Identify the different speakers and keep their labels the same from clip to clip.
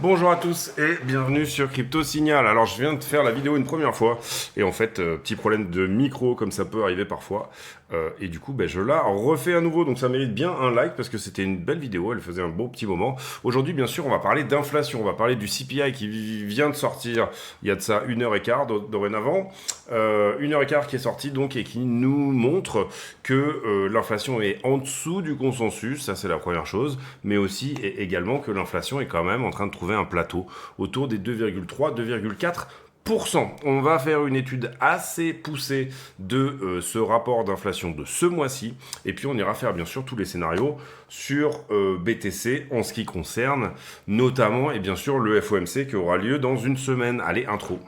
Speaker 1: Bonjour à tous et bienvenue sur Crypto Signal. Alors je viens de faire la vidéo une première fois et en fait petit problème de micro comme ça peut arriver parfois et du coup je la refais à nouveau, donc ça mérite bien un like parce que c'était une belle vidéo, elle faisait un beau petit moment. Aujourd'hui bien sûr on va parler d'inflation, on va parler du CPI qui vient de sortir il y a de ça 1h15 dorénavant, 1h15 qui est sorti donc et qui nous montre que l'inflation est en dessous du consensus, ça c'est la première chose, mais aussi et également que l'inflation est quand même en train de trouver un plateau autour des 2,3-2,4%. On va faire une étude assez poussée de ce rapport d'inflation de ce mois-ci. Et puis on ira faire bien sûr tous les scénarios sur BTC en ce qui concerne notamment et bien sûr le FOMC qui aura lieu dans une semaine. Allez, intro.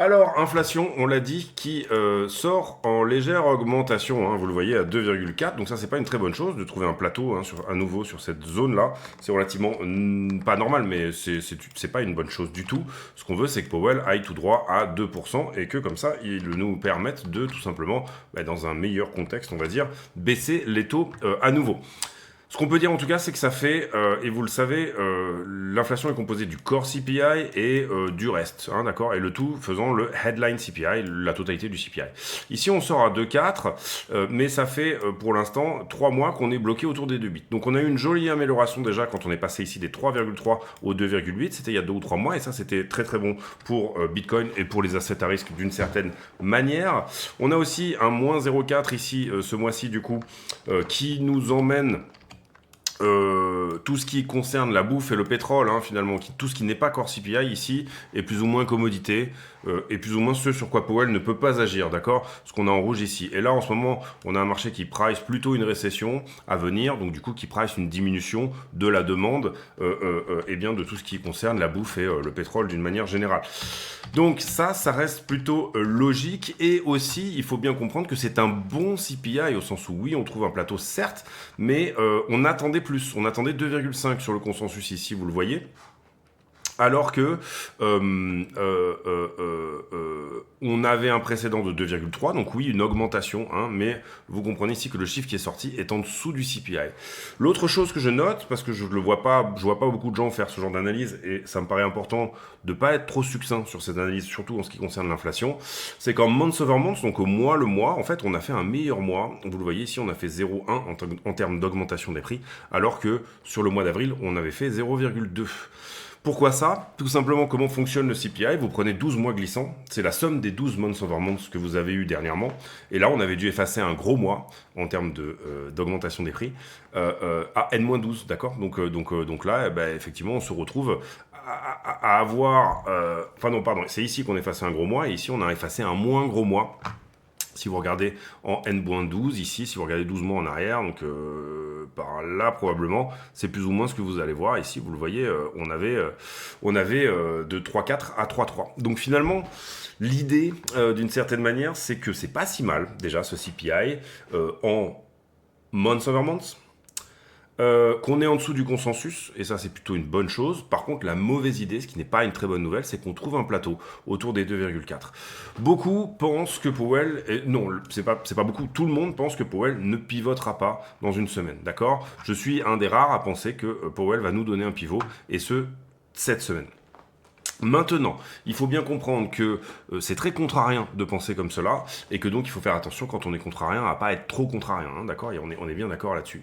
Speaker 1: Alors, inflation, on l'a dit, qui sort en légère augmentation, hein, vous le voyez, à 2,4, donc ça, c'est pas une très bonne chose de trouver un plateau à nouveau sur cette zone-là. C'est relativement pas normal, mais c'est pas une bonne chose du tout. Ce qu'on veut, c'est que Powell aille tout droit à 2% et que, comme ça, il nous permette de, tout simplement, dans un meilleur contexte, on va dire, baisser les taux à nouveau. Ce qu'on peut dire en tout cas, c'est que ça fait, et vous le savez, l'inflation est composée du core CPI et du reste, hein, d'accord, et le tout faisant le headline CPI, la totalité du CPI. Ici, on sort à 2,4, mais ça fait pour l'instant 3 mois qu'on est bloqué autour des 2 bits. Donc on a eu une jolie amélioration déjà quand on est passé ici des 3,3 aux 2,8, c'était il y a 2 ou 3 mois, et ça c'était très très bon pour Bitcoin et pour les assets à risque d'une certaine manière. On a aussi un moins 0,4 ici, ce mois-ci du coup, qui nous emmène tout ce qui concerne la bouffe et le pétrole, hein, finalement, tout ce qui n'est pas core CPI ici est plus ou moins commodité, et plus ou moins ce sur quoi Powell ne peut pas agir, d'accord? Ce qu'on a en rouge ici. Et là, en ce moment, on a un marché qui price plutôt une récession à venir, donc du coup qui price une diminution de la demande, et bien de tout ce qui concerne la bouffe et le pétrole d'une manière générale. Donc ça reste plutôt logique, et aussi il faut bien comprendre que c'est un bon CPI au sens où oui on trouve un plateau certes, mais on attendait plus, on attendait 2,5 sur le consensus ici, vous le voyez. Alors que on avait un précédent de 2,3, donc oui, une augmentation, hein, mais vous comprenez ici que le chiffre qui est sorti est en dessous du CPI. L'autre chose que je note, parce que je vois pas beaucoup de gens faire ce genre d'analyse, et ça me paraît important de pas être trop succinct sur cette analyse, surtout en ce qui concerne l'inflation, c'est qu'en month over month, donc au mois le mois, en fait, on a fait un meilleur mois. Vous le voyez ici, on a fait 0,1 en termes d'augmentation des prix, alors que sur le mois d'avril, on avait fait 0,2. Pourquoi ça? Tout simplement, comment fonctionne le CPI? Vous prenez 12 mois glissants, c'est la somme des 12 months over months que vous avez eu dernièrement, et là on avait dû effacer un gros mois en termes d'augmentation des prix à N-12, d'accord, donc là, effectivement, on se retrouve à avoir... Enfin non, pardon, c'est ici qu'on efface un gros mois, et ici on a effacé un moins gros mois. Si vous regardez en N-12 ici, si vous regardez 12 mois en arrière, donc par là probablement, c'est plus ou moins ce que vous allez voir. Ici, vous le voyez, on avait de 3,4 à 3,3. Donc finalement, l'idée, d'une certaine manière, c'est que c'est pas si mal, déjà, ce CPI, en months over months. Qu'on est en dessous du consensus, et ça c'est plutôt une bonne chose. Par contre, la mauvaise idée, ce qui n'est pas une très bonne nouvelle, c'est qu'on trouve un plateau autour des 2,4. Beaucoup pensent que Powell, non, c'est pas beaucoup, tout le monde pense que Powell ne pivotera pas dans une semaine, d'accord? Je suis un des rares à penser que Powell va nous donner un pivot, et ce, cette semaine. Maintenant, il faut bien comprendre que c'est très contrarien de penser comme cela, et que donc il faut faire attention quand on est contrarien à pas être trop contrarien, hein, d'accord? Et on est bien d'accord là-dessus.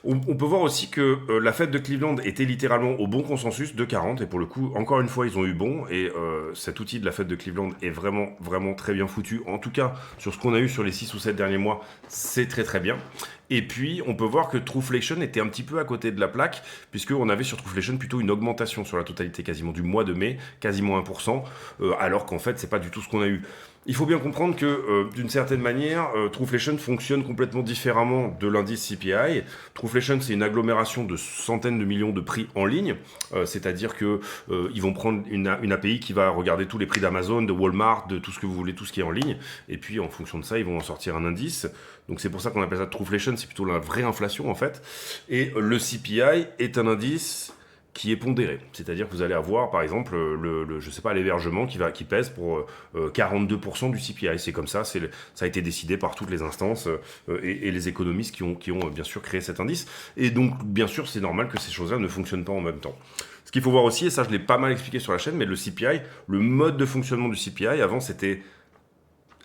Speaker 1: On peut voir aussi que la fête de Cleveland était littéralement au bon consensus de 40, et pour le coup, encore une fois, ils ont eu bon, et cet outil de la fête de Cleveland est vraiment, vraiment très bien foutu. En tout cas, sur ce qu'on a eu sur les 6 ou 7 derniers mois, c'est très très bien. Et puis, on peut voir que Trueflation était un petit peu à côté de la plaque, puisqu'on avait sur Trueflation plutôt une augmentation sur la totalité quasiment du mois de mai, quasiment 1%, alors qu'en fait, c'est pas du tout ce qu'on a eu. Il faut bien comprendre que, d'une certaine manière, Trueflation fonctionne complètement différemment de l'indice CPI. Trueflation, c'est une agglomération de centaines de millions de prix en ligne, c'est-à-dire que ils vont prendre une API qui va regarder tous les prix d'Amazon, de Walmart, de tout ce que vous voulez, tout ce qui est en ligne, et puis en fonction de ça, ils vont en sortir un indice. Donc c'est pour ça qu'on appelle ça Trueflation, c'est plutôt la vraie inflation en fait. Et le CPI est un indice qui est pondéré. C'est-à-dire que vous allez avoir, par exemple, je sais pas, l'hébergement qui pèse pour 42% du CPI. C'est comme ça, ça a été décidé par toutes les instances et les économistes qui ont bien sûr créé cet indice. Et donc, bien sûr, c'est normal que ces choses-là ne fonctionnent pas en même temps. Ce qu'il faut voir aussi, et ça je l'ai pas mal expliqué sur la chaîne, mais le CPI, le mode de fonctionnement du CPI, avant c'était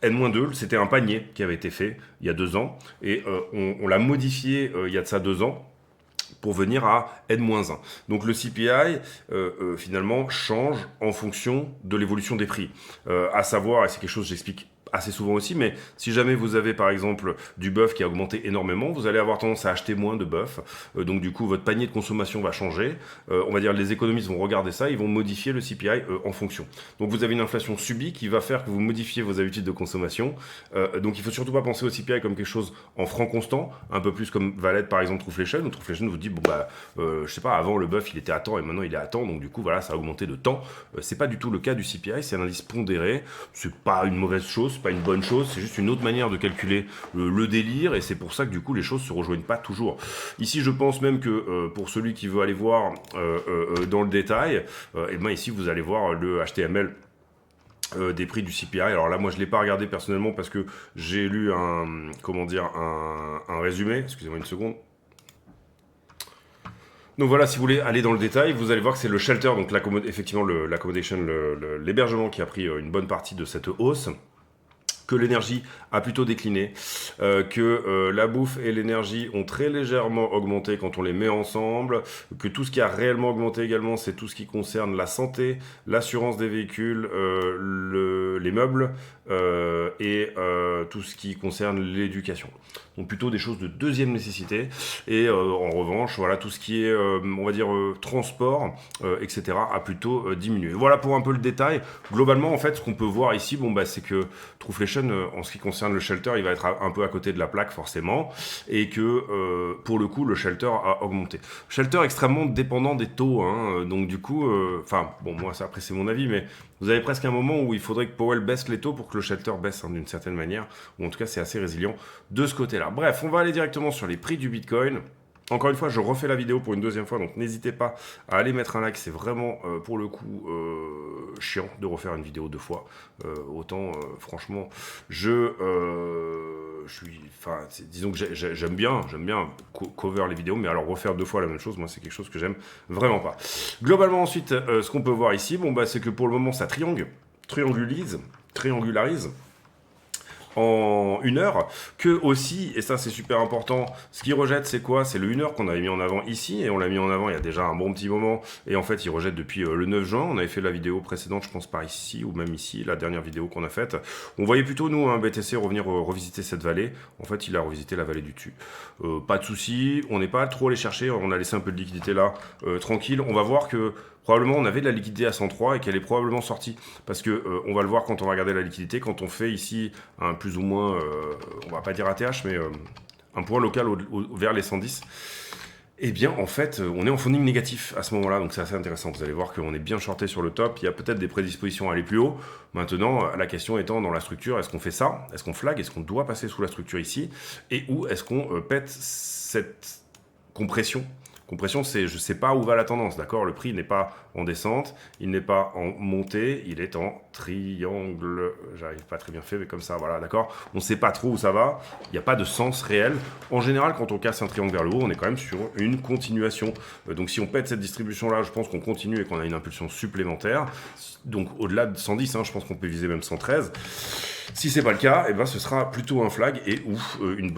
Speaker 1: N-2, c'était un panier qui avait été fait il y a 2 ans, et on l'a modifié il y a de ça 2 ans, pour venir à N-1. Donc le CPI, finalement, change en fonction de l'évolution des prix. À savoir, et c'est quelque chose que j'explique assez souvent aussi, mais si jamais vous avez par exemple du bœuf qui a augmenté énormément, vous allez avoir tendance à acheter moins de bœuf, donc du coup votre panier de consommation va changer, on va dire les économistes vont regarder ça, ils vont modifier le CPI en fonction. Donc vous avez une inflation subie qui va faire que vous modifiez vos habitudes de consommation, donc il faut surtout pas penser au CPI comme quelque chose en franc constant, un peu plus comme va l'être par exemple Trueflation, où Trueflation vous dit bon bah je sais pas, avant le bœuf il était à temps et maintenant il est à temps, donc du coup voilà ça a augmenté de temps, c'est pas du tout le cas du CPI, c'est un indice pondéré, c'est pas une mauvaise chose, pas une bonne chose, c'est juste une autre manière de calculer le délire, et c'est pour ça que du coup les choses se rejoignent pas toujours. Ici je pense même que pour celui qui veut aller voir dans le détail, et ben ici vous allez voir le HTML des prix du CPI. Alors là moi je l'ai pas regardé personnellement parce que j'ai lu un résumé, excusez-moi une seconde. Donc voilà, si vous voulez aller dans le détail, vous allez voir que c'est le shelter, donc effectivement l'accommodation, l'hébergement qui a pris une bonne partie de cette hausse, que l'énergie a plutôt décliné, que la bouffe et l'énergie ont très légèrement augmenté quand on les met ensemble, que tout ce qui a réellement augmenté également, c'est tout ce qui concerne la santé, l'assurance des véhicules, les meubles et tout ce qui concerne l'éducation. Donc plutôt des choses de deuxième nécessité. Et en revanche, voilà, tout ce qui est, on va dire, transport, etc. a plutôt diminué. Voilà pour un peu le détail. Globalement, en fait, ce qu'on peut voir ici, bon, bah, c'est que Trueflation, en ce qui concerne le shelter, il va être un peu à côté de la plaque, forcément. Et que, pour le coup, le shelter a augmenté. Shelter extrêmement dépendant des taux. Hein, donc du coup, enfin, bon, moi, ça, après, c'est mon avis, mais vous avez presque un moment où il faudrait que Powell baisse les taux pour que le shelter baisse, hein, d'une certaine manière. Ou en tout cas, c'est assez résilient de ce côté-là. Bref, on va aller directement sur les prix du Bitcoin. Encore une fois, je refais la vidéo pour une deuxième fois, donc n'hésitez pas à aller mettre un like. C'est vraiment, pour le coup, chiant de refaire une vidéo 2 fois. Autant, franchement, je suis... Enfin, disons que j'aime bien cover les vidéos, mais alors refaire 2 fois la même chose, moi, c'est quelque chose que j'aime vraiment pas. Globalement, ensuite, ce qu'on peut voir ici, bon, bah, c'est que pour le moment, ça triangularise, en 1 heure, que aussi, et ça c'est super important, ce qu'il rejette c'est quoi? C'est le 1 heure qu'on avait mis en avant ici, et on l'a mis en avant il y a déjà un bon petit moment, et en fait il rejette depuis le 9 juin, on avait fait la vidéo précédente je pense par ici, ou même ici, la dernière vidéo qu'on a faite, on voyait plutôt nous un BTC revenir revisiter cette vallée, en fait il a revisité la vallée du dessus. Pas de souci, on n'est pas trop allé chercher, on a laissé un peu de liquidité là, tranquille, on va voir que probablement on avait de la liquidité à 103 et qu'elle est probablement sortie. Parce que on va le voir quand on va regarder la liquidité, quand on fait ici un plus ou moins, on va pas dire ATH, mais un point local vers les 110. Eh bien, en fait, on est en funding négatif à ce moment-là, donc c'est assez intéressant. Vous allez voir qu'on est bien shorté sur le top. Il y a peut-être des prédispositions à aller plus haut. Maintenant, la question étant dans la structure, est-ce qu'on fait ça? Est-ce qu'on flag? Est-ce qu'on doit passer sous la structure ici? Et où est-ce qu'on pète cette compression? Compression, c'est je ne sais pas où va la tendance, d'accord? Le prix n'est pas en descente, il n'est pas en montée, il est en triangle. J'arrive pas très bien fait, mais comme ça, voilà, d'accord? On ne sait pas trop où ça va, il n'y a pas de sens réel. En général, quand on casse un triangle vers le haut, on est quand même sur une continuation. Donc si on pète cette distribution-là, je pense qu'on continue et qu'on a une impulsion supplémentaire. Donc au-delà de 110, hein, je pense qu'on peut viser même 113. Si c'est pas le cas, eh ben, ce sera plutôt un flag et ou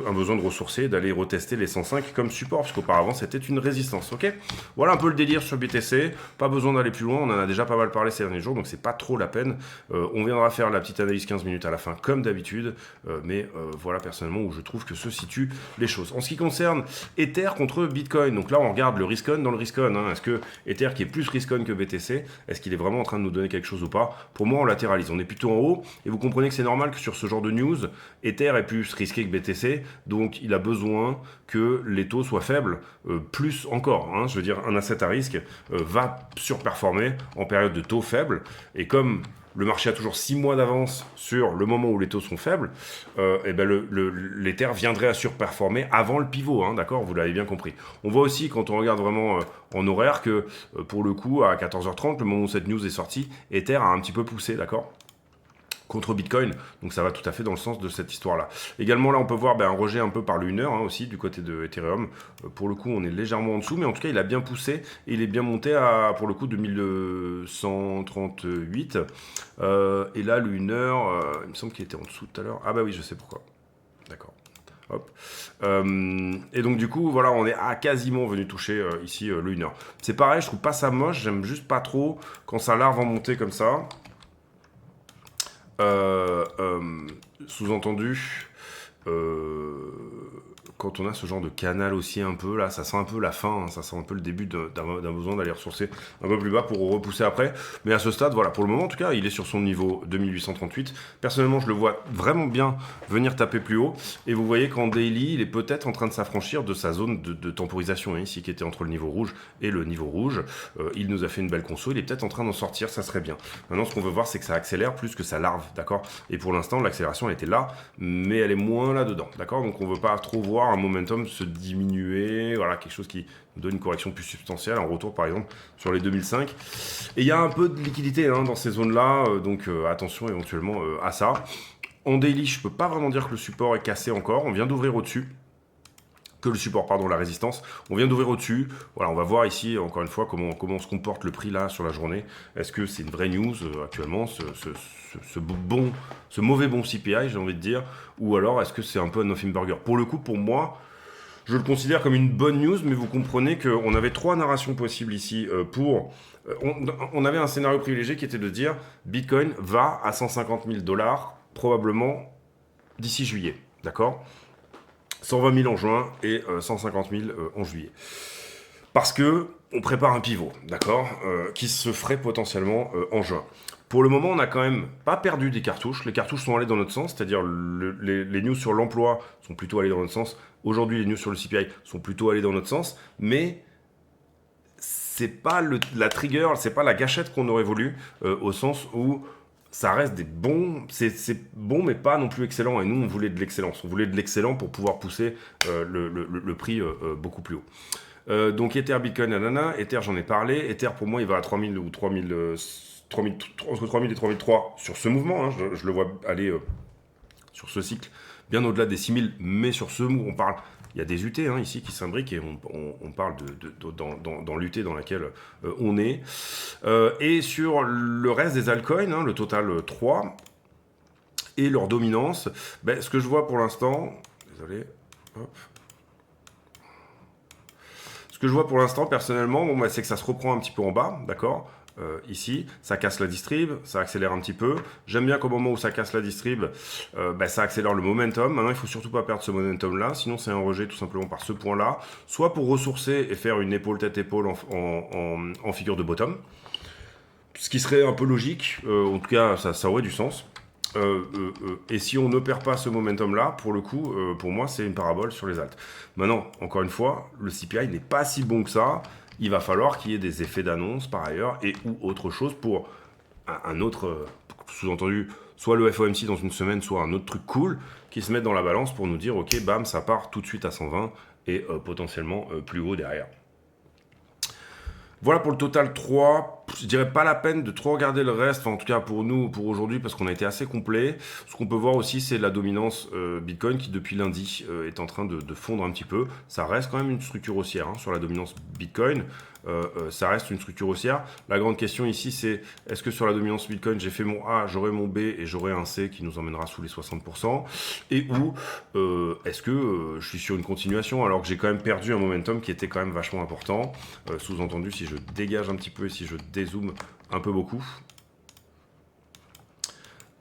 Speaker 1: un besoin de ressourcer, d'aller retester les 105 comme support, parce qu'auparavant c'était une résistance, ok? Voilà un peu le délire sur BTC, pas besoin d'aller plus loin, on en a déjà pas mal parlé ces derniers jours, donc c'est pas trop la peine. On viendra faire la petite analyse 15 minutes à la fin, comme d'habitude, mais voilà personnellement où je trouve que se situent les choses. En ce qui concerne Ether contre Bitcoin, donc là on regarde le risk-on dans le risk-on, hein. Est-ce que Ether qui est plus risk-on que BTC, est-ce qu'il est vraiment en train de nous donner quelque chose ou pas? Pour moi on latéralise, on est plutôt en haut, et vous comprenez que c'est normal que sur ce genre de news, Ether est plus risqué que BTC, donc il a besoin que les taux soient faibles, plus encore, hein, je veux dire un asset à risque va surperformer en période de taux faibles, et comme le marché a toujours 6 mois d'avance sur le moment où les taux sont faibles, et ben l'Ether viendrait à surperformer avant le pivot, hein, d'accord, vous l'avez bien compris. On voit aussi, quand on regarde vraiment en horaire, que pour le coup, à 14h30, le moment où cette news est sortie, Ether a un petit peu poussé, d'accord, contre Bitcoin, donc ça va tout à fait dans le sens de cette histoire-là. Également, là, on peut voir un rejet un peu par le 1 heure, hein, aussi, du côté de Ethereum. Pour le coup, on est légèrement en dessous, mais en tout cas, il a bien poussé, et il est bien monté à, pour le coup, 2138. Et là, le 1 heure, il me semble qu'il était en dessous tout à l'heure. Ah bah oui, je sais pourquoi. D'accord. Hop. Et donc du coup, voilà, on est quasiment venu toucher ici le 1 heure. C'est pareil, je trouve pas ça moche, j'aime juste pas trop quand ça larve en montée comme ça. Euh, euh, Sous-entendu, euh, quand on a ce genre de canal aussi un peu, là, ça sent un peu la fin, hein, ça sent un peu le début d'un besoin d'aller ressourcer un peu plus bas pour repousser après. Mais à ce stade, voilà, pour le moment en tout cas, il est sur son niveau 2838. Personnellement, je le vois vraiment bien venir taper plus haut. Et vous voyez qu'en daily, il est peut-être en train de s'affranchir de sa zone de temporisation, hein, ici, qui était entre le niveau rouge et le niveau rouge. Il nous a fait une belle conso, il est peut-être en train d'en sortir, ça serait bien. Maintenant, ce qu'on veut voir, c'est que ça accélère plus que ça larve, d'accord. Et pour l'instant, l'accélération, elle était là, mais elle est moins là-dedans, d'accord. Donc on veut pas trop voir un momentum se diminuer, voilà, quelque chose qui nous donne une correction plus substantielle, un retour par exemple sur les 2005. Et il y a un peu de liquidité, hein, dans ces zones-là, donc attention éventuellement à ça. En daily, je peux pas vraiment dire que le support est cassé encore, on vient d'ouvrir au-dessus. Que le support, pardon, la résistance. On vient d'ouvrir au-dessus. Voilà, on va voir ici, encore une fois, comment se comporte le prix là sur la journée. Est-ce que c'est une vraie news actuellement, ce mauvais bon CPI, j'ai envie de dire, ou alors est-ce que c'est un peu un nothing burger? Pour le coup, pour moi, je le considère comme une bonne news, mais vous comprenez qu'on avait 3 narrations possibles ici on avait un scénario privilégié qui était de dire Bitcoin va à 150 000 dollars probablement d'ici juillet, d'accord? 120 000 en juin et 150 000 en juillet. Parce que on prépare un pivot, d'accord, qui se ferait potentiellement en juin. Pour le moment, on n'a quand même pas perdu des cartouches. Les cartouches sont allées dans notre sens, c'est-à-dire les news sur l'emploi sont plutôt allées dans notre sens. Aujourd'hui, les news sur le CPI sont plutôt allées dans notre sens, mais c'est pas la trigger, c'est pas la gâchette qu'on aurait voulu, au sens où ça reste des bons, c'est bon mais pas non plus excellent. Et nous, on voulait de l'excellence. On voulait de l'excellent pour pouvoir pousser le prix beaucoup plus haut. Donc Ether, Bitcoin, nanana. Ether, j'en ai parlé. Ether, pour moi, il va à 3000 ou 3000, 3000 entre 3000 et 3003 sur ce mouvement. Hein, je le vois aller sur ce cycle bien au-delà des 6000, mais sur ce mouvement, on parle. Il y a des UT, hein, ici qui s'imbriquent et on parle dans l'UT dans laquelle on est. Et sur le reste des altcoins, hein, le total 3 et leur dominance, ce que je vois pour l'instant, désolé, hop. Ce que je vois pour l'instant, personnellement, c'est que ça se reprend un petit peu en bas, d'accord, ici, ça casse la distrib, ça accélère un petit peu. J'aime bien qu'au moment où ça casse la distrib, ça accélère le momentum. Maintenant, il faut surtout pas perdre ce momentum-là, sinon c'est un rejet tout simplement par ce point-là, soit pour ressourcer et faire une épaule tête-épaule en figure de bottom, ce qui serait un peu logique, en tout cas ça aurait du sens. Et si on ne perd pas ce momentum-là, pour le coup, pour moi, c'est une parabole sur les alts. Maintenant, encore une fois, le CPI n'est pas si bon que ça. Il va falloir qu'il y ait des effets d'annonce par ailleurs et ou autre chose pour un autre, sous-entendu, soit le FOMC dans une semaine, soit un autre truc cool qui se mette dans la balance pour nous dire, ok, bam, ça part tout de suite à 120 et potentiellement plus haut derrière. Voilà pour le total 3. Je dirais pas la peine de trop regarder le reste, enfin en tout cas pour nous, pour aujourd'hui, parce qu'on a été assez complet. Ce qu'on peut voir aussi, c'est la dominance Bitcoin qui depuis lundi est en train de fondre un petit peu. Ça reste quand même une structure haussière, hein, sur la dominance Bitcoin. Ça reste une structure haussière. La grande question ici, c'est est-ce que sur la dominance Bitcoin, j'ai fait mon A, j'aurai mon B et j'aurai un C qui nous emmènera sous les 60%, et ou est-ce que je suis sur une continuation alors que j'ai quand même perdu un momentum qui était quand même vachement important. Sous-entendu, si je dégage un petit peu et si je dézoome un peu beaucoup.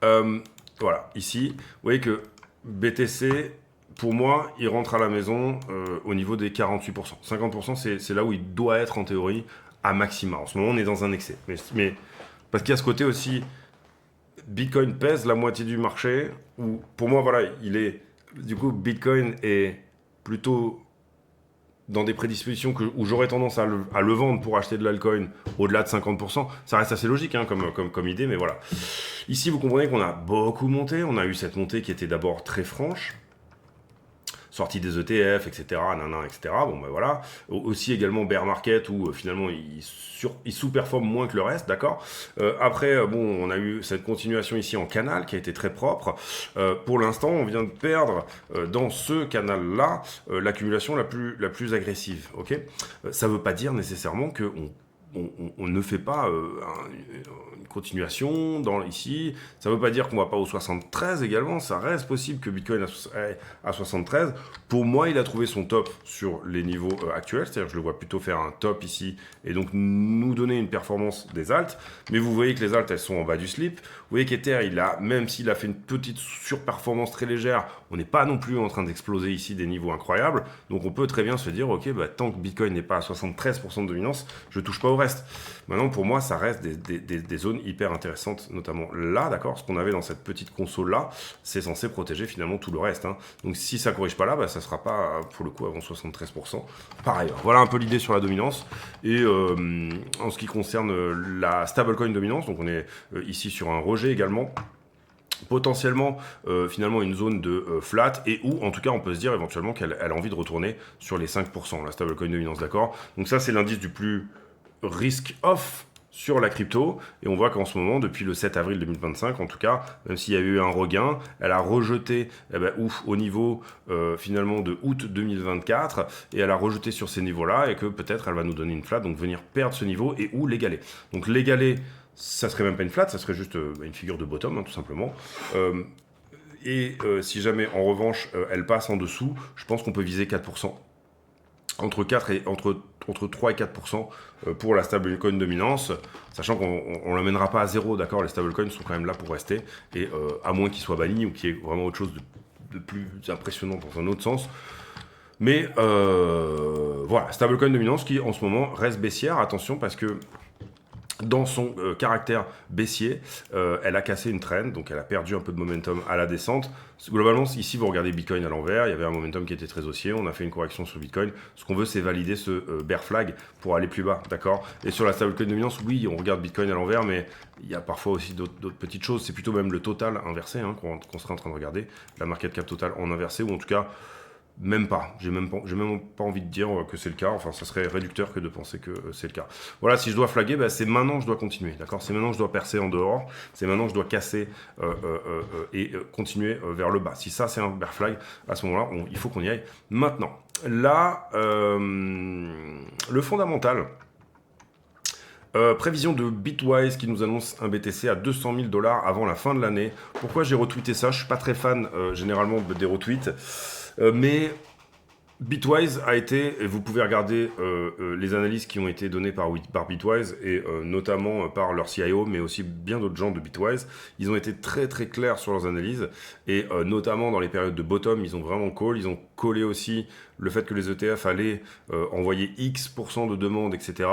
Speaker 1: Voilà, ici, vous voyez que BTC, pour moi, il rentre à la maison au niveau des 48%. 50%, c'est là où il doit être en théorie à maxima. En ce moment, on est dans un excès. Mais parce qu'il y a ce côté aussi, Bitcoin pèse la moitié du marché, où pour moi, voilà, il est... Du coup, Bitcoin est plutôt dans des prédispositions où j'aurais tendance à le vendre pour acheter de l'altcoin au-delà de 50%. Ça reste assez logique hein, comme idée, mais voilà. Ici, vous comprenez qu'on a beaucoup monté. On a eu cette montée qui était d'abord très franche, sortie des ETF, etc., etc. Bon, ben voilà. Aussi également bear market où finalement il sous-performe moins que le reste, d'accord. Après, bon, on a eu cette continuation ici en canal qui a été très propre. Pour l'instant, on vient de perdre dans ce canal-là l'accumulation la plus agressive, ok. Ça veut pas dire nécessairement que on ne fait pas une continuation ici. Ça ne veut pas dire qu'on ne va pas au 73 également. Ça reste possible que Bitcoin à 73. Pour moi, il a trouvé son top sur les niveaux actuels. C'est-à-dire que je le vois plutôt faire un top ici et donc nous donner une performance des alts. Mais vous voyez que les alts, elles sont en bas du slip. Vous voyez qu'Ether, même s'il a fait une petite surperformance très légère, on n'est pas non plus en train d'exploser ici des niveaux incroyables. Donc on peut très bien se dire, ok, bah, tant que Bitcoin n'est pas à 73% de dominance, je ne touche pas au reste. Maintenant, pour moi, ça reste des zones hyper intéressantes, notamment là, d'accord. Ce qu'on avait dans cette petite console-là, c'est censé protéger finalement tout le reste. Hein. Donc si ça ne corrige pas là, bah, ça ne sera pas, pour le coup, avant 73%. Par ailleurs, voilà un peu l'idée sur la dominance. Et en ce qui concerne la stablecoin dominance, donc on est ici sur un rejet également. Potentiellement finalement une zone de flat et où en tout cas on peut se dire éventuellement qu'elle a envie de retourner sur les 5%, la stablecoin dominance, d'accord. Donc ça c'est l'indice du plus risk off sur la crypto et on voit qu'en ce moment depuis le 7 avril 2025 en tout cas, même s'il y a eu un regain, elle a rejeté au niveau finalement de août 2024 et elle a rejeté sur ces niveaux là et que peut-être elle va nous donner une flat, donc venir perdre ce niveau et ou l'égaler. Donc l'égaler, ça serait même pas une flat, ça serait juste une figure de bottom, hein, tout simplement. Si jamais, en revanche, elle passe en dessous, je pense qu'on peut viser 4%. Entre 3 et 4% pour la stablecoin dominance, sachant qu'on ne l'amènera pas à zéro, d'accord. Les stablecoins sont quand même là pour rester, et à moins qu'ils soient bannis ou qu'il y ait vraiment autre chose de plus impressionnant dans un autre sens. Mais voilà, stablecoin dominance qui en ce moment reste baissière, attention, parce que dans son caractère baissier, elle a cassé une trend, donc elle a perdu un peu de momentum à la descente. Globalement, ici, vous regardez Bitcoin à l'envers, il y avait un momentum qui était très haussier, on a fait une correction sur Bitcoin. Ce qu'on veut, c'est valider ce bear flag pour aller plus bas, d'accord. Et sur la stablecoin dominance, oui, on regarde Bitcoin à l'envers, mais il y a parfois aussi d'autres petites choses. C'est plutôt même le total inversé hein, qu'on serait en train de regarder, la market cap total en inversé, ou en tout cas... Même pas, j'ai même pas envie de dire que c'est le cas, enfin ça serait réducteur que de penser que c'est le cas. Voilà, si je dois flaguer, bah, c'est maintenant que je dois continuer, d'accord. C'est maintenant que je dois percer en dehors, c'est maintenant que je dois casser et continuer vers le bas. Si ça c'est un bear flag, à ce moment-là, il faut qu'on y aille maintenant. Là, le fondamental... prévision de Bitwise qui nous annonce un BTC à 200 000 $ avant la fin de l'année. Pourquoi j'ai retweeté ça? Je suis pas très fan généralement des retweets. Mais Bitwise a été, et vous pouvez regarder les analyses qui ont été données par Bitwise et notamment par leur CIO, mais aussi bien d'autres gens de Bitwise. Ils ont été très très clairs sur leurs analyses et notamment dans les périodes de bottom, ils ont vraiment call. Ils ont collé aussi le fait que les ETF allaient envoyer X% de demandes, etc.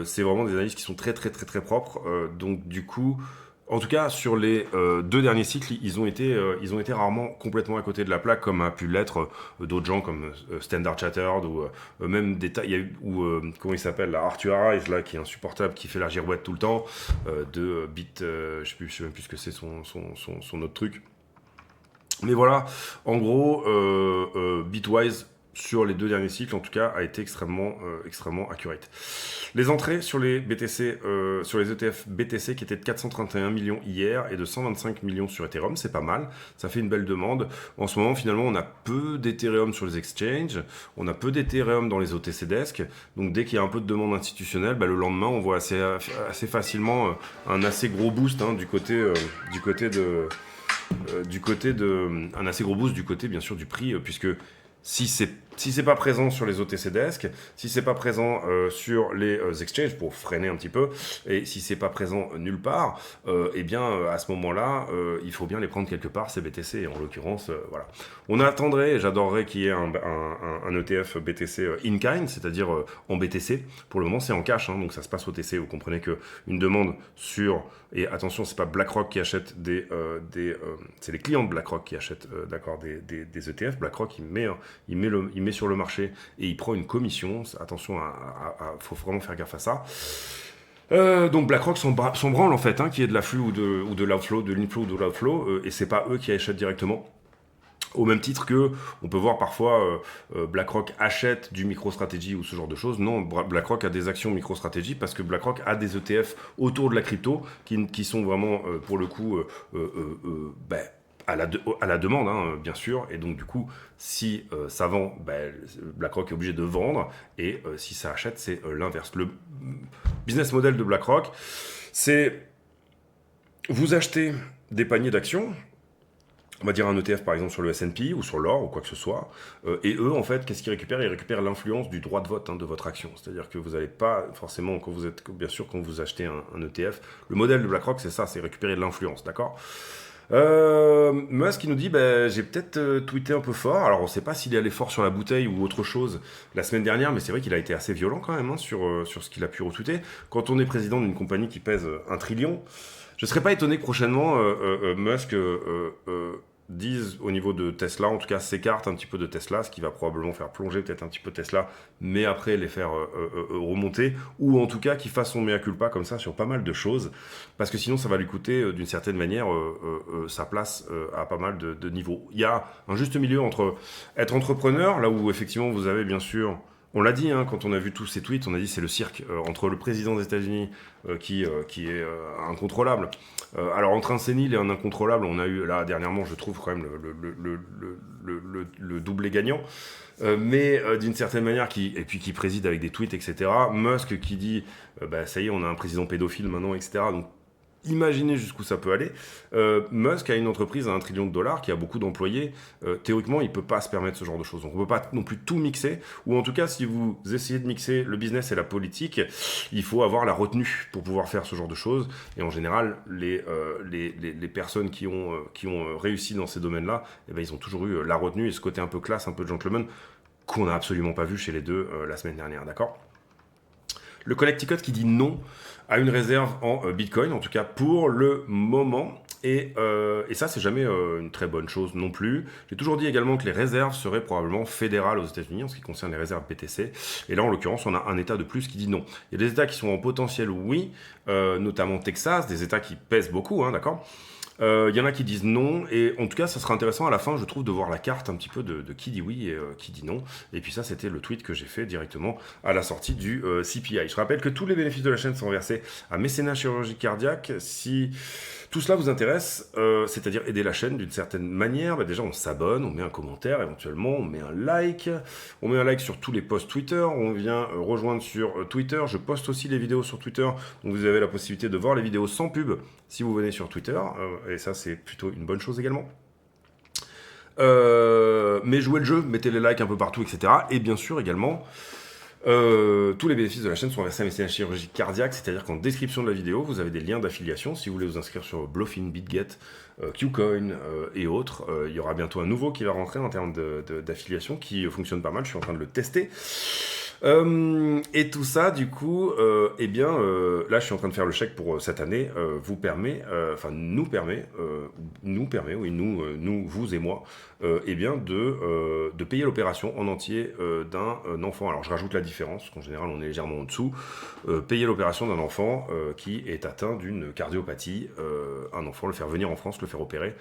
Speaker 1: C'est vraiment des analyses qui sont très très très très propres. Donc du coup... En tout cas, sur les deux derniers cycles, ils ont été rarement complètement à côté de la plaque, comme a pu l'être d'autres gens comme Standard Chattered ou même des tas. Il y a eu comment il s'appelle là, Arthur Harris là, qui est insupportable, qui fait la girouette tout le temps de Bit. Je sais même plus ce que c'est son autre truc. Mais voilà, en gros, Bitwise sur les deux derniers cycles, en tout cas, a été extrêmement accurate. Les entrées sur les BTC, sur les ETF BTC qui étaient de 431 millions hier et de 125 millions sur Ethereum, c'est pas mal. Ça fait une belle demande. En ce moment, finalement, on a peu d'Ethereum sur les exchanges, on a peu d'Ethereum dans les OTC Desk. Donc, dès qu'il y a un peu de demande institutionnelle, bah, le lendemain, on voit assez facilement un assez gros boost hein, un assez gros boost du côté, bien sûr, du prix, puisque si c'est pas présent sur les OTC Desk, si c'est pas présent sur les exchanges pour freiner un petit peu, et si c'est pas présent nulle part, eh bien à ce moment-là, il faut bien les prendre quelque part ces BTC. Et en l'occurrence, voilà. On attendrait, j'adorerais qu'il y ait un ETF BTC in-kind, c'est-à-dire en BTC. Pour le moment, c'est en cash, hein, donc ça se passe OTC. Vous comprenez que une demande sur et attention, c'est pas BlackRock qui achète c'est les clients de BlackRock qui achètent d'accord des ETF. BlackRock il met il met sur le marché et il prend une commission. Attention, faut vraiment faire gaffe à ça. Donc BlackRock s'en branle en fait, hein, qu'il y ait de l'afflux ou de l'outflow, de l'inflow ou de l'outflow, et c'est pas eux qui achètent directement. Au même titre que on peut voir parfois BlackRock achète du MicroStrategy ou ce genre de choses. Non, BlackRock a des actions MicroStrategy parce que BlackRock a des ETF autour de la crypto qui sont vraiment pour le coup à la demande, hein, bien sûr. Et donc du coup, si ça vend, BlackRock est obligé de vendre. Et si ça achète, c'est l'inverse. Le business model de BlackRock, c'est vous achetez des paniers d'actions. On va dire un ETF par exemple sur le S&P ou sur l'or ou quoi que ce soit. Et eux, en fait, qu'est-ce qu'ils récupèrent? Ils récupèrent l'influence du droit de vote, hein, de votre action. C'est-à-dire que vous n'allez pas forcément, bien sûr, quand vous achetez un ETF, le modèle de BlackRock, c'est ça, c'est récupérer de l'influence, d'accord? Musk qui nous dit j'ai peut-être tweeté un peu fort. Alors on ne sait pas s'il est allé fort sur la bouteille ou autre chose la semaine dernière, mais c'est vrai qu'il a été assez violent quand même, hein, sur ce qu'il a pu retweeter. Quand on est président d'une compagnie qui pèse 1 trillion, je ne serais pas étonné que prochainement Musk disent au niveau de Tesla, en tout cas s'écarte un petit peu de Tesla, ce qui va probablement faire plonger peut-être un petit peu Tesla, mais après les faire remonter, ou en tout cas qu'il fasse son mea culpa comme ça sur pas mal de choses, parce que sinon ça va lui coûter d'une certaine manière sa place à pas mal de niveaux. Il y a un juste milieu entre être entrepreneur, là où effectivement vous avez bien sûr... On l'a dit, hein, quand on a vu tous ces tweets, on a dit c'est le cirque entre le président des États-Unis qui est incontrôlable. Alors entre un sénile et un incontrôlable, on a eu là dernièrement, je trouve quand même le doublé gagnant. Mais d'une certaine manière, et puis qui préside avec des tweets, etc. Musk qui dit ça y est, on a un président pédophile maintenant, etc. Donc imaginez jusqu'où ça peut aller. Musk a une entreprise à $1 trillion qui a beaucoup d'employés. Théoriquement, il ne peut pas se permettre ce genre de choses. Donc, on ne peut pas non plus tout mixer. Ou en tout cas, si vous essayez de mixer le business et la politique, il faut avoir la retenue pour pouvoir faire ce genre de choses. Et en général, les personnes qui ont réussi dans ces domaines-là, ils ont toujours eu la retenue et ce côté un peu classe, un peu gentleman, qu'on n'a absolument pas vu chez les deux la semaine dernière. D'accord ? Le Connecticut qui dit non à une réserve en Bitcoin, en tout cas pour le moment. Et ça, c'est jamais une très bonne chose non plus. J'ai toujours dit également que les réserves seraient probablement fédérales aux États-Unis en ce qui concerne les réserves BTC. Et là, en l'occurrence, on a un État de plus qui dit non. Il y a des États qui sont en potentiel oui, notamment Texas, des États qui pèsent beaucoup, hein, d'accord ? Il y en a qui disent non, et en tout cas, ça sera intéressant à la fin, je trouve, de voir la carte un petit peu de qui dit oui et qui dit non. Et puis ça, c'était le tweet que j'ai fait directement à la sortie du CPI. Je rappelle que tous les bénéfices de la chaîne sont versés à Mécénat Chirurgie Cardiaque. Si tout cela vous intéresse, c'est-à-dire aider la chaîne d'une certaine manière, déjà on s'abonne, on met un commentaire éventuellement, on met un like. On met un like sur tous les posts Twitter, on vient rejoindre sur Twitter. Je poste aussi les vidéos sur Twitter, donc vous avez la possibilité de voir les vidéos sans pub si vous venez sur Twitter, et ça c'est plutôt une bonne chose également. Mais jouez le jeu, mettez les likes un peu partout, etc. Et bien sûr également, tous les bénéfices de la chaîne sont versés à Mécénat Chirurgie Cardiaque, c'est-à-dire qu'en description de la vidéo, vous avez des liens d'affiliation si vous voulez vous inscrire sur Bluffin, BitGet, Qcoin et autres. Il y aura bientôt un nouveau qui va rentrer en termes d'affiliation qui fonctionne pas mal, je suis en train de le tester. Et tout ça, du coup, là, je suis en train de faire le chèque pour cette année, nous permet, vous et moi, de payer l'opération en entier d'un enfant. Alors, je rajoute la différence, parce qu'en général, on est légèrement en dessous. Payer l'opération d'un enfant qui est atteint d'une cardiopathie, un enfant, le faire venir en France, le faire opérer,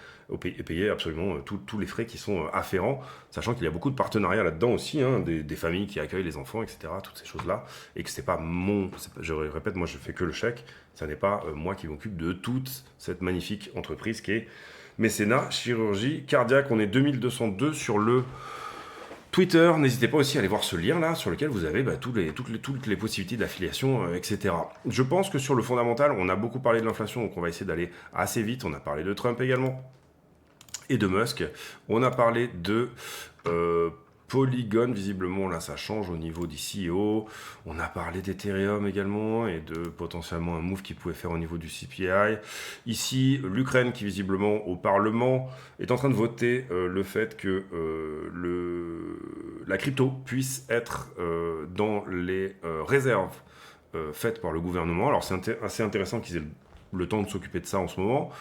Speaker 1: et payer absolument tous les frais qui sont afférents, sachant qu'il y a beaucoup de partenariats là-dedans aussi, hein, des familles qui accueillent les enfants, etc., toutes ces choses-là, et que c'est pas je répète, moi je fais que le chèque, ça n'est pas moi qui m'occupe de toute cette magnifique entreprise qui est Mécénat Chirurgie Cardiaque. On est 2202 sur le Twitter, n'hésitez pas aussi à aller voir ce lien là sur lequel vous avez toutes les possibilités d'affiliation, etc. Je pense que sur le fondamental, on a beaucoup parlé de l'inflation, donc on va essayer d'aller assez vite. On a parlé de Trump également et de Musk. On a parlé de Polygon, visiblement là ça change au niveau du CEO. On a parlé d'Ethereum également et de potentiellement un move qu'il pouvait faire au niveau du CPI. Ici, l'Ukraine qui visiblement au Parlement est en train de voter le fait que la crypto puisse être dans les réserves faites par le gouvernement. Alors c'est assez intéressant qu'ils aient le temps de s'occuper de ça en ce moment.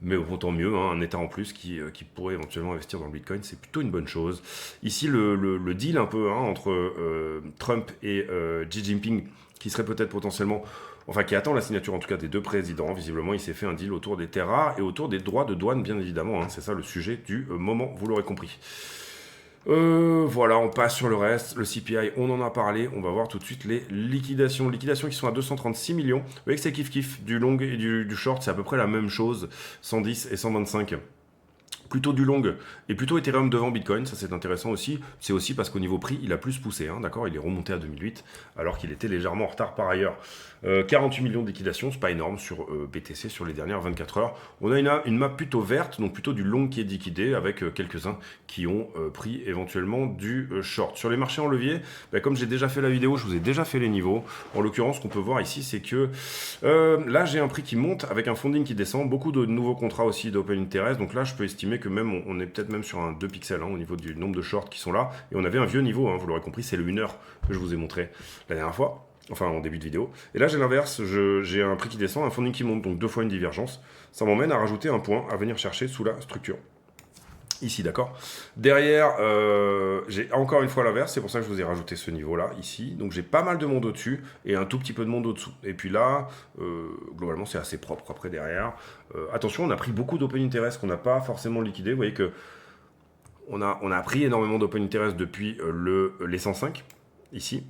Speaker 1: mais autant mieux, hein, un État en plus qui pourrait éventuellement investir dans le Bitcoin, c'est plutôt une bonne chose. Ici, le deal un peu hein, entre Trump et Xi Jinping, qui serait peut-être potentiellement, enfin qui attend la signature en tout cas des deux présidents, visiblement il s'est fait un deal autour des terres rares et autour des droits de douane bien évidemment, hein, c'est ça le sujet du moment, vous l'aurez compris. Voilà, on passe sur le reste. Le CPI, on en a parlé. On va voir tout de suite les liquidations. Liquidations qui sont à 236 millions. Vous voyez que c'est kiff-kiff. Du long et du short, c'est à peu près la même chose. 110 et 125. Plutôt du long et plutôt Ethereum devant Bitcoin, ça c'est intéressant aussi. C'est aussi parce qu'au niveau prix, il a plus poussé, hein, d'accord. Il est remonté à 2008 alors qu'il était légèrement en retard par ailleurs. 48 millions de liquidations, c'est pas énorme sur BTC sur les dernières 24 heures. On a une map plutôt verte, donc plutôt du long qui est liquidé avec quelques-uns qui ont pris éventuellement du short. Sur les marchés en levier, bah, comme j'ai déjà fait la vidéo, je vous ai déjà fait les niveaux. En l'occurrence, ce qu'on peut voir ici, c'est que là j'ai un prix qui monte avec un funding qui descend, beaucoup de nouveaux contrats aussi d'open interest. Donc là, je peux estimer que même on est peut-être même sur un 2 pixels hein, au niveau du nombre de shorts qui sont là. Et on avait un vieux niveau, hein, vous l'aurez compris, c'est le 1 heure que je vous ai montré la dernière fois. Enfin, en début de vidéo. Et là, j'ai l'inverse. J'ai un prix qui descend, un funding qui monte, donc 2 fois une divergence. Ça m'emmène à rajouter un point à venir chercher sous la structure. Ici, d'accord. Derrière, j'ai encore une fois l'inverse. C'est pour ça que je vous ai rajouté ce niveau-là, ici. Donc, j'ai pas mal de monde au-dessus et un tout petit peu de monde au-dessous. Et puis là, globalement, c'est assez propre après derrière. Attention, on a pris beaucoup d'open interest qu'on n'a pas forcément liquidé. Vous voyez que on a pris énormément d'open interest depuis les 105, ici.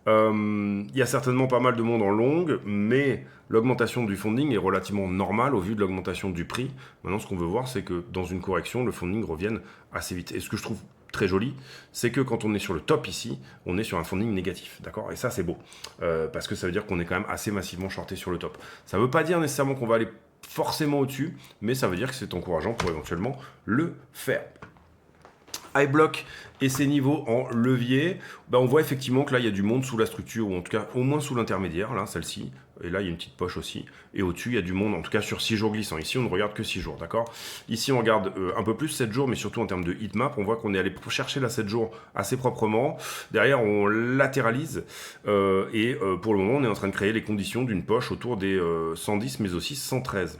Speaker 1: Il y a certainement pas mal de monde en longue, mais l'augmentation du funding est relativement normale au vu de l'augmentation du prix. Maintenant, ce qu'on veut voir, c'est que dans une correction, le funding revienne assez vite. Et ce que je trouve très joli, c'est que quand on est sur le top ici, on est sur un funding négatif, d'accord. Et ça, c'est beau, parce que ça veut dire qu'on est quand même assez massivement shorté sur le top. Ça ne veut pas dire nécessairement qu'on va aller forcément au-dessus, mais ça veut dire que c'est encourageant pour éventuellement le faire. iBlock et ses niveaux en levier, on voit effectivement que là il y a du monde sous la structure, ou en tout cas au moins sous l'intermédiaire, là celle-ci, et là il y a une petite poche aussi, et au-dessus il y a du monde, en tout cas sur 6 jours glissants. Ici on ne regarde que 6 jours, d'accord. Ici on regarde un peu plus 7 jours, mais surtout en termes de heatmap, on voit qu'on est allé chercher la 7 jours assez proprement. Derrière on latéralise, et pour le moment on est en train de créer les conditions d'une poche autour des 110 mais aussi 113.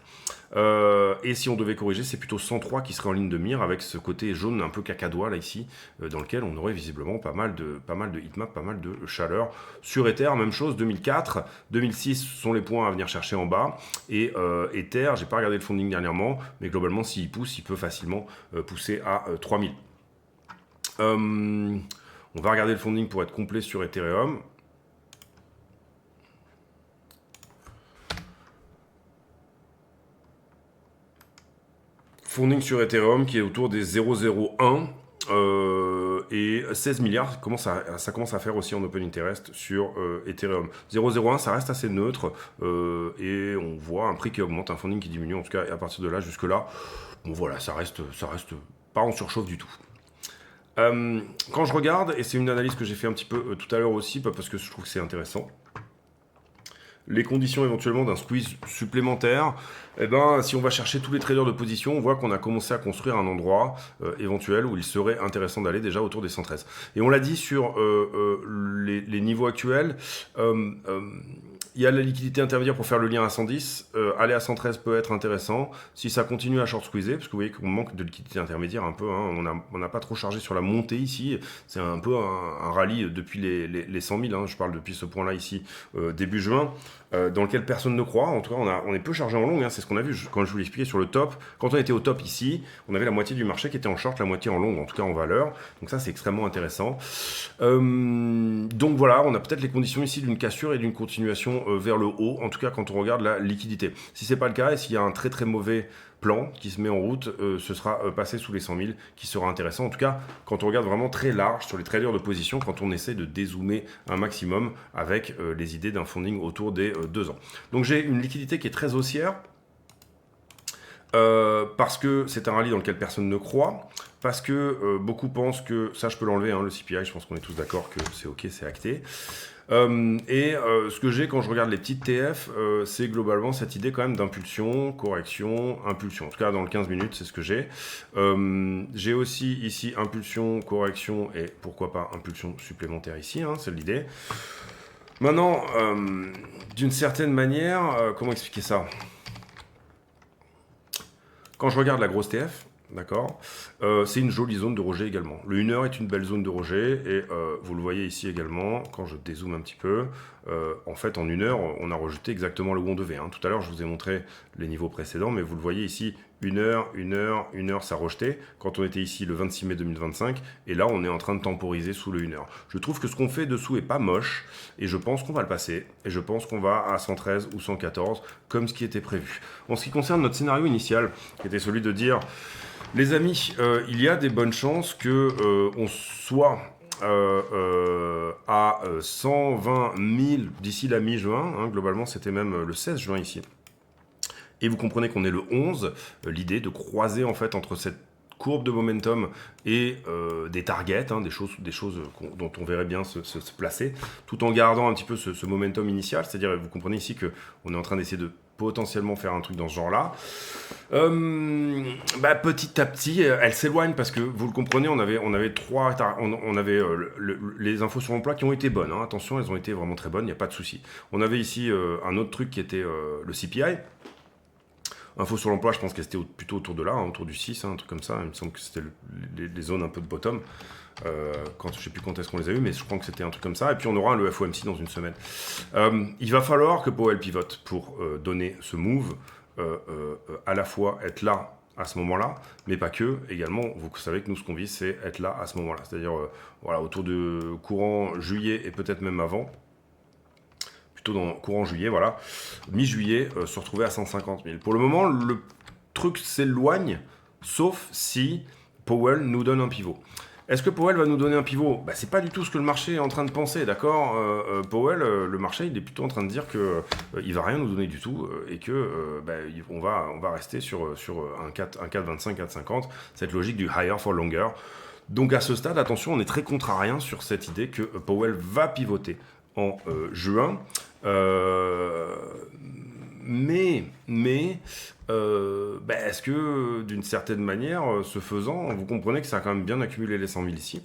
Speaker 1: Et si on devait corriger, c'est plutôt 103 qui serait en ligne de mire avec ce côté jaune un peu cacadois là ici, dans lequel on aurait visiblement pas mal de heatmap, pas mal de chaleur. Sur Ether, même chose, 2004, 2006 sont les points à venir chercher en bas. Et Ether, j'ai pas regardé le funding dernièrement, mais globalement s'il pousse, il peut facilement pousser à 3000. On va regarder le funding pour être complet sur Ethereum. Funding sur Ethereum qui est autour des 0,01 et 16 milliards, ça commence à faire aussi en open interest sur Ethereum. 0,01, ça reste assez neutre et on voit un prix qui augmente, un funding qui diminue en tout cas, et à partir de là jusque là, bon voilà, ça reste pas en surchauffe du tout. Quand je regarde, et c'est une analyse que j'ai fait un petit peu tout à l'heure aussi, parce que je trouve que c'est intéressant, les conditions éventuellement d'un squeeze supplémentaire, si on va chercher tous les traders de position, on voit qu'on a commencé à construire un endroit éventuel où il serait intéressant d'aller déjà autour des 113. Et on l'a dit sur les niveaux actuels, il y a la liquidité intermédiaire pour faire le lien à 110, aller à 113 peut être intéressant, si ça continue à short squeezer, parce que vous voyez qu'on manque de liquidité intermédiaire un peu, hein, on n'a pas trop chargé sur la montée ici, c'est un peu un rallye depuis les 100 000, hein, je parle depuis ce point-là ici, début juin, dans lequel personne ne croit, en tout cas on est peu chargé en long, hein, c'est ce qu'on a vu quand je vous l'expliquais sur le top, quand on était au top ici, on avait la moitié du marché qui était en short, la moitié en long, en tout cas en valeur, donc ça c'est extrêmement intéressant. Donc voilà, on a peut-être les conditions ici d'une cassure et d'une continuation vers le haut, en tout cas quand on regarde la liquidité. Si c'est pas le cas et s'il y a un très très mauvais plan qui se met en route, ce sera passé sous les 100 000 qui sera intéressant. En tout cas, quand on regarde vraiment très large sur les traders de position, quand on essaie de dézoomer un maximum avec les idées d'un funding autour des 2 ans. Donc j'ai une liquidité qui est très haussière. Parce que c'est un rallye dans lequel personne ne croit, parce que beaucoup pensent que, ça je peux l'enlever, hein, le CPI, je pense qu'on est tous d'accord que c'est ok, c'est acté. Ce que j'ai quand je regarde les petites TF, c'est globalement cette idée quand même d'impulsion, correction, impulsion. En tout cas, dans le 15 minutes, c'est ce que j'ai. J'ai aussi ici impulsion, correction et pourquoi pas impulsion supplémentaire ici, hein, c'est l'idée. Maintenant, d'une certaine manière, comment expliquer ça ? Quand je regarde la grosse TF, d'accord, c'est une jolie zone de rejet également. Le 1 heure est une belle zone de rejet et vous le voyez ici également, quand je dézoome un petit peu, en fait en 1 heure, on a rejeté exactement là où on devait. Hein. Tout à l'heure, je vous ai montré les niveaux précédents, mais vous le voyez ici, 1 heure, 1 heure, 1 heure, ça rejetait quand on était ici le 26 mai 2025, et là on est en train de temporiser sous le 1 heure. Je trouve que ce qu'on fait dessous est pas moche, et je pense qu'on va le passer, et je pense qu'on va à 113 ou 114, comme ce qui était prévu. En ce qui concerne notre scénario initial, qui était celui de dire, les amis, il y a des bonnes chances que on soit à 120 000 d'ici la mi-juin, hein, globalement c'était même le 16 juin ici. Et vous comprenez qu'on est le 11, l'idée de croiser en fait entre cette courbe de momentum et des targets, hein, des choses dont on verrait bien se placer, tout en gardant un petit peu ce momentum initial, c'est-à-dire vous comprenez ici qu'on est en train d'essayer de potentiellement faire un truc dans ce genre-là. Petit à petit, elle s'éloigne parce que vous le comprenez, on avait les infos sur l'emploi qui ont été bonnes. Hein, attention, elles ont été vraiment très bonnes, il n'y a pas de souci. On avait ici un autre truc qui était le CPI. Info sur l'emploi, je pense qu'elle était plutôt autour de là, hein, autour du 6, hein, un truc comme ça. Il me semble que c'était les zones un peu de bottom. Je ne sais plus quand est-ce qu'on les a eu, mais je crois que c'était un truc comme ça. Et puis on aura le FOMC dans une semaine. Il va falloir que Powell pivote pour donner ce move, à la fois être là à ce moment-là, mais pas que. Également, vous savez que nous, ce qu'on vise, c'est être là à ce moment-là. C'est-à-dire voilà, autour de courant juillet et peut-être même avant. Dans courant juillet, voilà, mi-juillet, se retrouver à 150 000. Pour le moment, le truc s'éloigne, sauf si Powell nous donne un pivot. Est-ce que Powell va nous donner un pivot? C'est pas du tout ce que le marché est en train de penser, d'accord. Powell, le marché, il est plutôt en train de dire que il va rien nous donner du tout et que on va rester sur un 4,25, 4,50, cette logique du higher for longer. Donc à ce stade, attention, on est très contrariant sur cette idée que Powell va pivoter en juin. Est-ce que d'une certaine manière, ce faisant, vous comprenez que ça a quand même bien accumulé les 100 000 ici.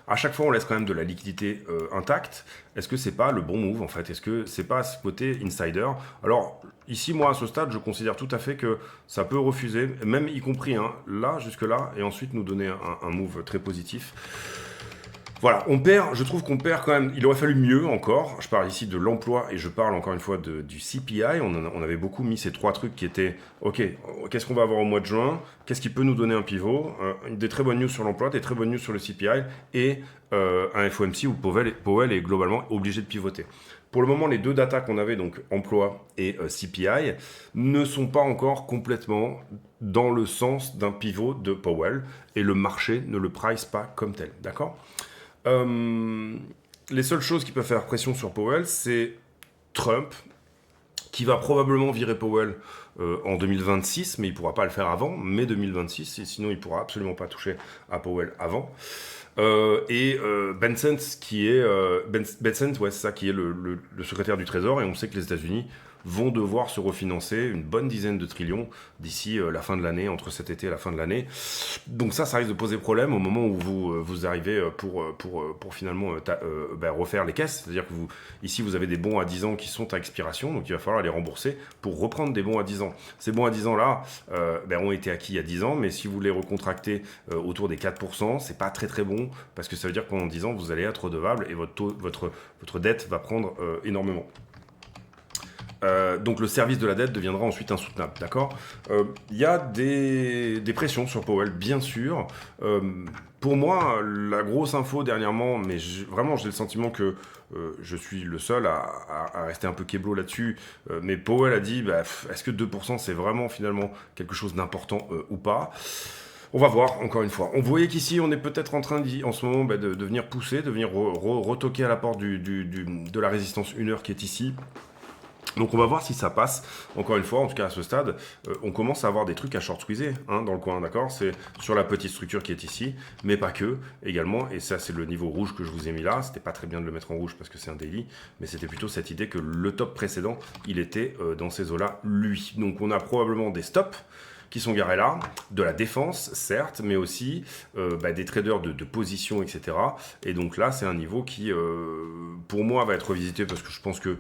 Speaker 1: À chaque fois, on laisse quand même de la liquidité intacte. Est-ce que c'est pas le bon move en fait? Est-ce que c'est pas ce côté insider? Alors ici, moi, à ce stade, je considère tout à fait que ça peut refuser, même y compris là, jusque là, et ensuite nous donner un move très positif. Voilà, je trouve qu'on perd quand même, il aurait fallu mieux encore, je parle ici de l'emploi et je parle encore une fois du CPI, on avait beaucoup mis ces trois trucs qui étaient, ok, qu'est-ce qu'on va avoir au mois de juin, qu'est-ce qui peut nous donner un pivot, des très bonnes news sur l'emploi, des très bonnes news sur le CPI et un FOMC où Powell est globalement obligé de pivoter. Pour le moment, les deux datas qu'on avait, donc emploi et CPI, ne sont pas encore complètement dans le sens d'un pivot de Powell et le marché ne le price pas comme tel, d'accord ? Les seules choses qui peuvent faire pression sur Powell, c'est Trump, qui va probablement virer Powell en 2026, mais il ne pourra pas le faire avant, mai 2026, et sinon il ne pourra absolument pas toucher à Powell avant. Bensent, qui est qui est le secrétaire du Trésor, et on sait que les États-Unis vont devoir se refinancer une bonne dizaine de trillions d'ici la fin de l'année, entre cet été et la fin de l'année. Donc ça risque de poser problème au moment où vous arrivez pour finalement refaire les caisses. C'est-à-dire que ici, vous avez des bons à 10 ans qui sont à expiration, donc il va falloir les rembourser pour reprendre des bons à 10 ans. Ces bons à 10 ans-là ont été acquis il y a 10 ans, mais si vous les recontractez autour des 4%, c'est pas très très bon, parce que ça veut dire que pendant 10 ans, vous allez être redevable et votre dette va prendre énormément. Donc le service de la dette deviendra ensuite insoutenable, d'accord. Il y a des pressions sur Powell, bien sûr. Pour moi, la grosse info dernièrement, mais vraiment j'ai le sentiment que je suis le seul à rester un peu kéblo là-dessus, mais Powell a dit, est-ce que 2% c'est vraiment finalement quelque chose d'important ou pas? On va voir, encore une fois. On voyait qu'ici, on est peut-être en train, en ce moment, de venir pousser, de venir retoquer à la porte de la résistance 1 heure qui est ici. Donc on va voir si ça passe. Encore une fois, en tout cas à ce stade, on commence à avoir des trucs à short squeezer dans le coin, d'accord. C'est sur la petite structure qui est ici, mais pas que, également, et ça c'est le niveau rouge que je vous ai mis là. C'était pas très bien de le mettre en rouge parce que c'est un daily, mais c'était plutôt cette idée que le top précédent, il était dans ces eaux-là, lui. Donc on a probablement des stops qui sont garés là, de la défense, certes, mais aussi des traders de position, etc. Et donc là, c'est un niveau qui, pour moi, va être revisité parce que je pense que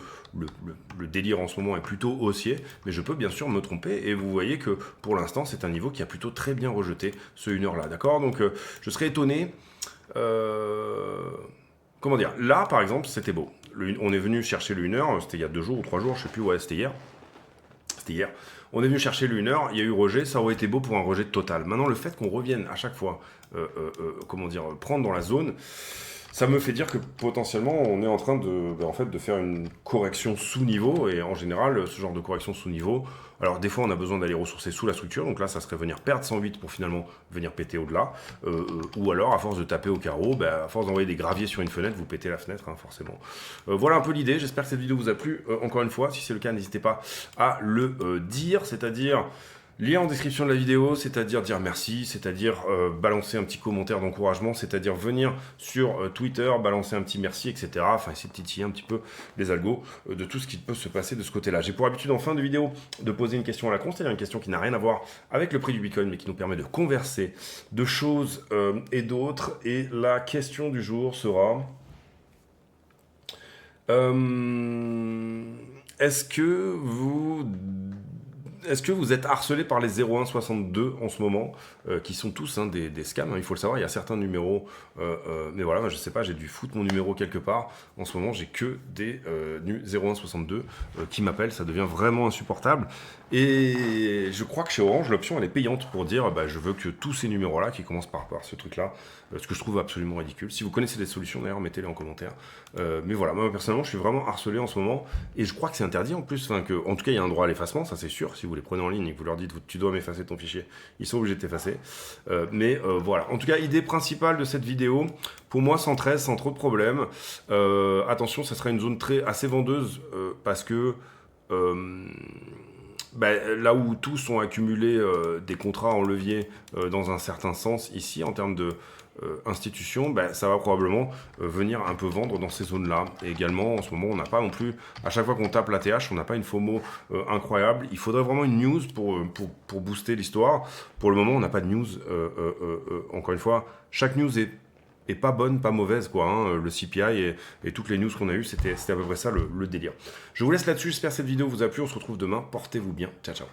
Speaker 1: le délire en ce moment est plutôt haussier, mais je peux bien sûr me tromper. Et vous voyez que pour l'instant, c'est un niveau qui a plutôt très bien rejeté ce 1 heure là, d'accord? Donc je serais étonné. Comment dire? Là, par exemple, c'était beau. On est venu chercher le 1 heure, c'était il y a 2 jours ou 3 jours, je sais plus, ouais, c'était hier. C'était hier. On est venu chercher le 1 heure, il y a eu rejet, ça aurait été beau pour un rejet total. Maintenant, le fait qu'on revienne à chaque fois, prendre dans la zone, ça me fait dire que potentiellement, on est en train de faire une correction sous-niveau. Et en général, ce genre de correction sous-niveau, alors des fois, on a besoin d'aller ressourcer sous la structure. Donc là, ça serait venir perdre 108 pour finalement venir péter au-delà. Ou alors, à force de taper au carreau, à force d'envoyer des graviers sur une fenêtre, vous pétez la fenêtre, hein, forcément. Voilà un peu l'idée. J'espère que cette vidéo vous a plu. Encore une fois, si c'est le cas, n'hésitez pas à le dire. C'est-à-dire... lien en description de la vidéo, c'est-à-dire dire merci, c'est-à-dire balancer un petit commentaire d'encouragement, c'est-à-dire venir sur Twitter, balancer un petit merci, etc. Enfin, essayer de titiller un petit peu les algos de tout ce qui peut se passer de ce côté-là. J'ai pour habitude en fin de vidéo de poser une question à la con, c'est-à-dire une question qui n'a rien à voir avec le prix du Bitcoin, mais qui nous permet de converser de choses et d'autres. Et la question du jour sera... Est-ce que vous êtes harcelé par les 0162 en ce moment, qui sont tous des scams, hein, il faut le savoir, il y a certains numéros, mais voilà, je sais pas, j'ai dû foutre mon numéro quelque part, en ce moment j'ai que des 0162 qui m'appellent, ça devient vraiment insupportable, et je crois que chez Orange, l'option elle est payante pour dire, je veux que tous ces numéros-là, qui commencent par ce truc-là, ce que je trouve absolument ridicule. Si vous connaissez des solutions d'ailleurs, mettez-les en commentaire, mais voilà, moi personnellement je suis vraiment harcelé en ce moment, et je crois que c'est interdit en plus, en tout cas il y a un droit à l'effacement, ça c'est sûr, si vous les prenez en ligne et que vous leur dites tu dois m'effacer ton fichier, ils sont obligés de t'effacer. Voilà. En tout cas, idée principale de cette vidéo, pour moi 113 sans trop de problèmes. Attention, ça sera une zone assez vendeuse parce que là où tous ont accumulé des contrats en levier dans un certain sens ici en termes de institution, ça va probablement venir un peu vendre dans ces zones-là. Et également, en ce moment, on n'a pas non plus, à chaque fois qu'on tape la TH, on n'a pas une FOMO incroyable. Il faudrait vraiment une news pour booster l'histoire. Pour le moment, on n'a pas de news. Encore une fois, chaque news est pas bonne, pas mauvaise, quoi. Hein. Le CPI et toutes les news qu'on a eues, c'était à peu près ça le délire. Je vous laisse là-dessus. J'espère que cette vidéo vous a plu. On se retrouve demain. Portez-vous bien. Ciao, ciao.